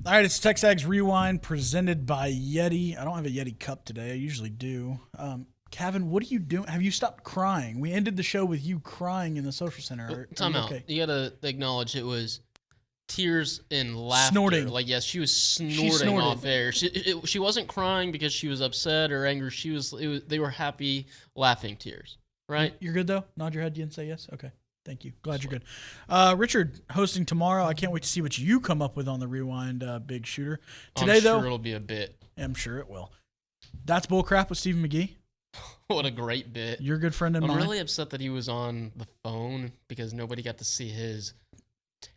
All right, it's TexAgs Rewind presented by Yeti. I don't have a Yeti cup today. I usually do. Kevin, what are you doing? Have you stopped crying? We ended the show with you crying in the social center. Time you out. okay? You gotta acknowledge it was tears and laughter. Snorting. Like, yes, she was snorting snorted. off air. She wasn't crying because she was upset or angry. They were happy, laughing tears. Right? You're good though. Nod your head. You didn't say yes. Okay. Thank you. Glad you're good. Richard hosting tomorrow. I can't wait to see what you come up with on the Rewind, Big Shooter. Today, I'm sure though, it'll be a bit. I'm sure it will. That's Bullcrap with Stephen McGee. What a great bit. You're a good friend of mine. I'm really upset that he was on the phone because nobody got to see his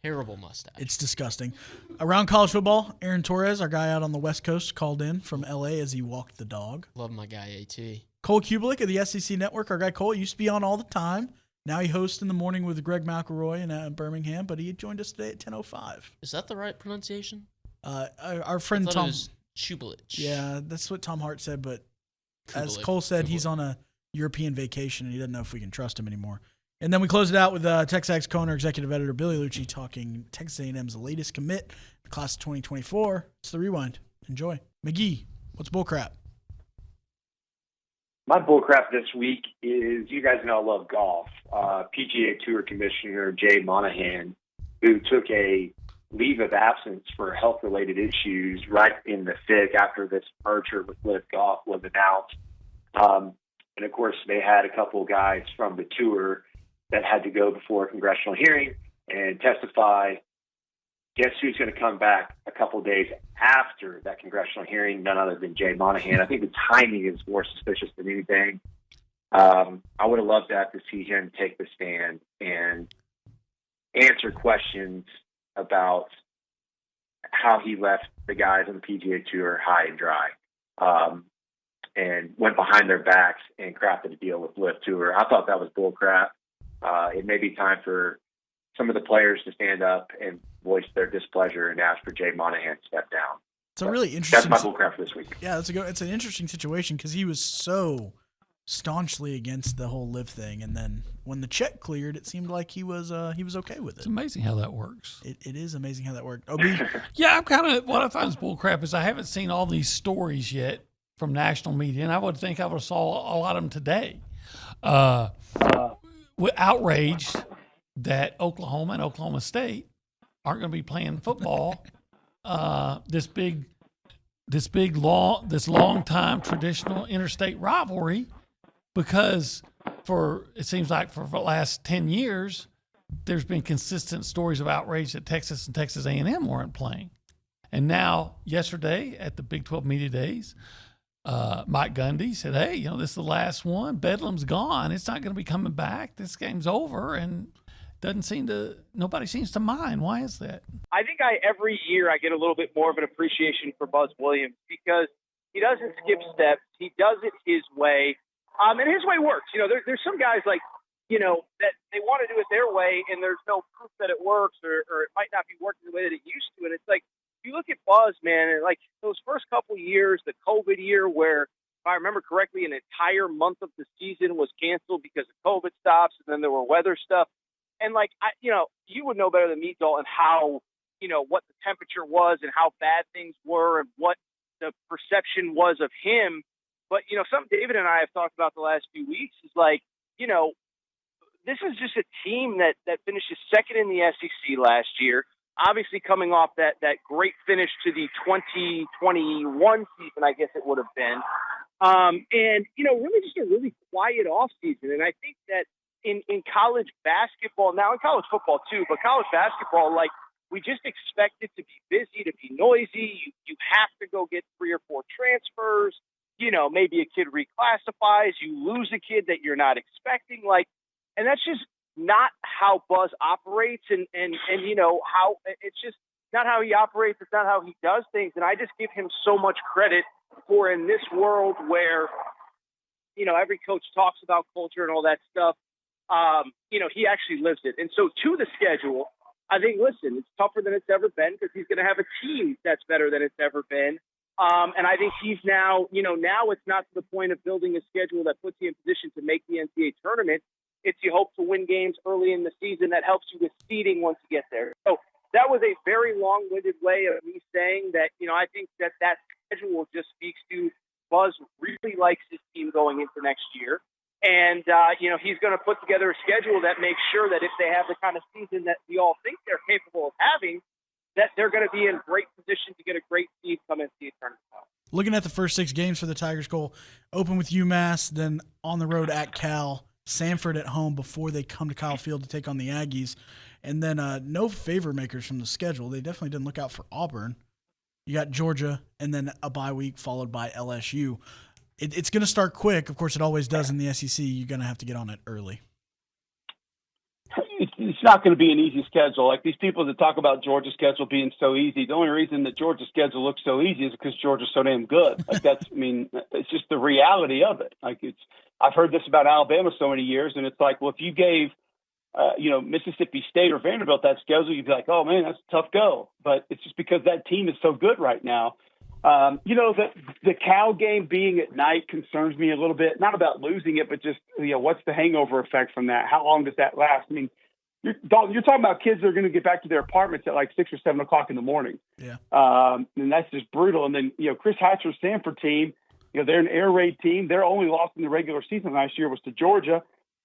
terrible mustache. It's disgusting. Around college football, Aaron Torres, our guy out on the West Coast, called in from L.A. as he walked the dog. Love my guy, AT. Cole Cubelic of the SEC Network, our guy Cole, used to be on all the time. Now he hosts in the morning with Greg McElroy in Birmingham, but he joined us today at 10:05. Is that the right pronunciation? Our friend I thought Tom. it was Cubelic. Yeah, that's what Tom Hart said, but as Cubelic. Cole said, he's on a European vacation, and he doesn't know if we can trust him anymore. And then we close it out with TexAgs co-owner, executive editor Billy Liucci talking Texas A&M's latest commit, the class of 2024. It's the Rewind. Enjoy. McGee, what's bullcrap? My bullcrap this week is, you guys know I love golf. PGA Tour Commissioner Jay Monahan, who took a leave of absence for health-related issues right in the thick after this merger with Live Golf was announced. And, of course, they had a couple of guys from the tour that had to go before a congressional hearing and testify. Guess who's going to come back a couple of days after that congressional hearing? None other than Jay Monahan. I think the timing is more suspicious than anything. I would have loved that to see him take the stand and answer questions about how he left the guys on the PGA Tour high and dry, and went behind their backs and crafted a deal with Live Tour. I thought that was bullcrap. It may be time for some of the players to stand up and voice their displeasure and ask for Jay Monahan to step down. It's a really interesting. That's my bullcrap for this week. Yeah, it's an interesting situation because he was so staunchly against the whole Live thing, and then when the check cleared, it seemed like he was okay with it. It's amazing how that works. It is amazing how that worked. OB, Yeah, I'm kind of, what I find is bullcrap is I haven't seen all these stories yet from national media, and I would think I would have saw a lot of them today. We're outraged that Oklahoma and Oklahoma State aren't going to be playing football. This long time traditional interstate rivalry, because it seems like for the last 10 years, there's been consistent stories of outrage that Texas and Texas A&M weren't playing. And now, yesterday at the Big 12 Media Days, Mike Gundy said, hey, this is the last one. Bedlam's gone. It's not going to be coming back. This game's over. And nobody seems to mind. Why is that? I think every year I get a little bit more of an appreciation for Buzz Williams because he doesn't skip steps. He does it his way. And his way works. There's some guys that they want to do it their way and there's no proof that it works or it might not be working the way that it used to. And it's like, if you look at Buzz, man, and like those first couple years, the COVID year where, if I remember correctly, an entire month of the season was canceled because of COVID stops and then there were weather stuff. And you would know better than me, Dalton, how, what the temperature was and how bad things were and what the perception was of him. But, something David and I have talked about the last few weeks is like, this is just a team that finishes second in the SEC last year, obviously coming off that great finish to the 2021 season, I guess it would have been. And, really just a really quiet off season. And I think that in college basketball, now in college football too, but college basketball, like we just expect it to be busy, to be noisy. You have to go get 3 or 4 transfers. Maybe a kid reclassifies, you lose a kid that you're not expecting. And that's just not how Buzz operates and how it's just not how he operates. It's not how he does things. And I just give him so much credit for, in this world where, every coach talks about culture and all that stuff, he actually lives it. And so to the schedule, I think, listen, it's tougher than it's ever been because he's going to have a team that's better than it's ever been. And I think he's now, now it's not to the point of building a schedule that puts you in position to make the NCAA tournament. It's you hope to win games early in the season that helps you with seeding once you get there. So that was a very long-winded way of me saying that, I think that schedule just speaks to Buzz really likes his team going into next year. And, he's going to put together a schedule that makes sure that if they have the kind of season that we all think they're capable of having, that they're going to be in great position to get a great seed come into the tournament. Looking at the first 6 games for the Tigers, Cole, open with UMass, then on the road at Cal, Samford at home before they come to Kyle Field to take on the Aggies, and then no favor makers from the schedule. They definitely didn't look out for Auburn. You got Georgia, and then a bye week followed by LSU. It's going to start quick. Of course, it always does in the SEC. You're going to have to get on it early. It's not going to be an easy schedule. Like these people that talk about Georgia's schedule being so easy, the only reason that Georgia's schedule looks so easy is because Georgia's so damn good. Like it's just the reality of it. I've heard this about Alabama so many years, and it's like, well, if you gave, Mississippi State or Vanderbilt that schedule, you'd be like, oh man, that's a tough go. But it's just because that team is so good right now. The Cal game being at night concerns me a little bit, not about losing it, but just, what's the hangover effect from that? How long does that last? I mean, you're talking about kids that are going to get back to their apartments at like 6 or 7 o'clock in the morning. Yeah. And that's just brutal. And then, Chris Hatcher's Sanford team, they're an air raid team. Their only loss in the regular season last year was to Georgia.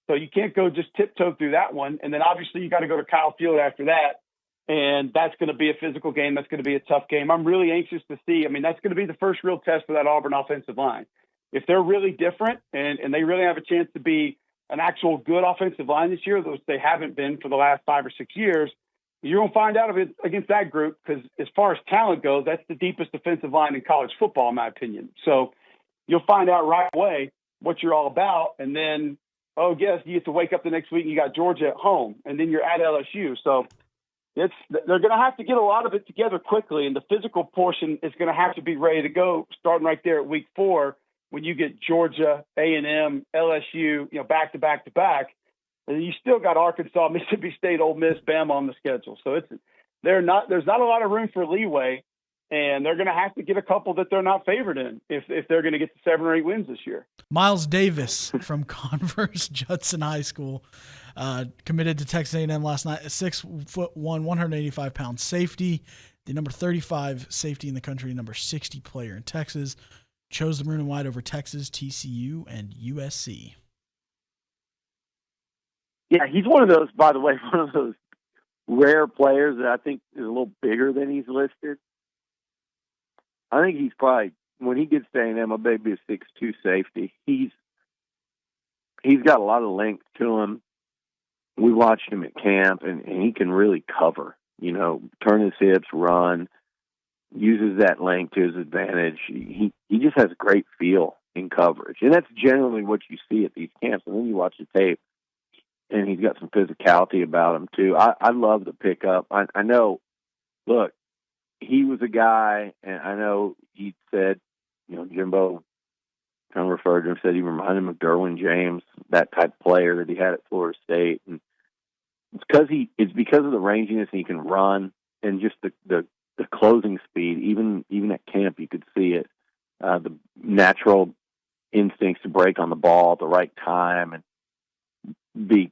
So you can't go just tiptoe through that one. And then obviously you got to go to Kyle Field after that. And that's going to be a physical game. That's going to be a tough game. I'm really anxious to see. I mean, that's going to be the first real test for that Auburn offensive line. If they're really different and they really have a chance to be an actual good offensive line this year, which they haven't been for the last 5 or 6 years, you're going to find out against that group because as far as talent goes, that's the deepest defensive line in college football, in my opinion. So you'll find out right away what you're all about. And then, you get to wake up the next week and you got Georgia at home, and then you're at LSU. So they're going to have to get a lot of it together quickly, and the physical portion is going to have to be ready to go starting right there at week 4 when you get Georgia, A&M, LSU, back to back to back. And you still got Arkansas, Mississippi State, Ole Miss, Bama on the schedule. So there's not a lot of room for leeway, and they're going to have to get a couple that they're not favored in if they're going to get to 7 or 8 wins this year. Miles Davis from Converse Judson High School committed to Texas A&M last night. 6'1", 185-pound safety, the number 35 safety in the country, number 60 player in Texas. Chose the maroon and white over Texas, TCU, and USC. Yeah, he's one of those, by the way, one of those rare players that I think is a little bigger than he's listed. I think he's probably, when he gets to A&M, I'll maybe a 6'2" safety. He's got a lot of length to him. We watched him at camp, and he can really cover, turn his hips, run, uses that length to his advantage. He just has a great feel in coverage. And that's generally what you see at these camps. And then you watch the tape, and he's got some physicality about him, too. I love the pickup. I know, look, he was a guy, and I know he said, Jimbo kind of referred to him, said he reminded him of Derwin James, that type of player that he had at Florida State. And it's because of the ranginess, and he can run, and just the closing speed. Even at camp, you could see it. The natural instincts to break on the ball at the right time and be,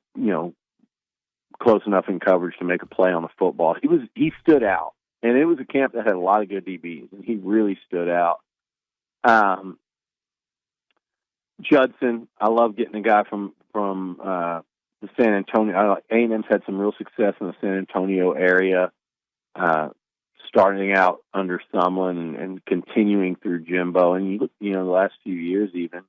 close enough in coverage to make a play on the football. He stood out. And it was a camp that had a lot of good DBs, and he really stood out. Judson, I love getting a guy from the San Antonio. A&M's had some real success in the San Antonio area, starting out under Sumlin and continuing through Jimbo. And you look, the last few years even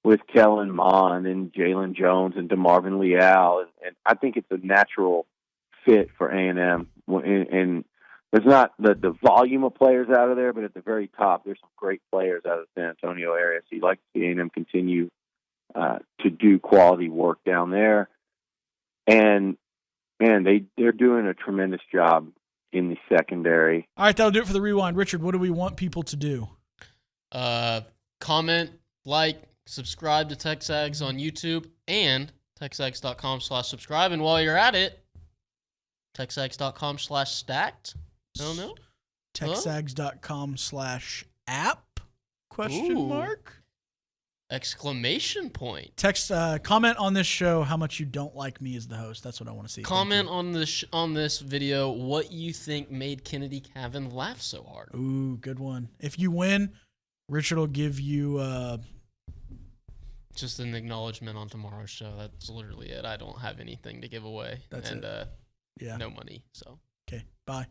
with Kellen Mond and Jalen Jones and DeMarvin Leal, and I think it's a natural fit for A&M. And there's not the volume of players out of there, but at the very top, there's some great players out of the San Antonio area. So you'd like to see A&M continue to do quality work down there. And, man, they're doing a tremendous job in the secondary. All right, that'll do it for the Rewind. Richard, what do we want people to do? Comment, like, subscribe to TexAgs on YouTube and TexAgs.com/subscribe. And while you're at it, TexAgs.com/stacked. I don't know. TexAgs.com/app? Question mark? Exclamation point. Text comment on this show how much you don't like me as the host. That's what I want to see. Comment on this video what you think made Kennedy Cavan laugh so hard. Ooh, good one. If you win, Richard will give you just an acknowledgement on tomorrow's show. That's literally it. I don't have anything to give away. That's it. Yeah. No money. So okay, bye.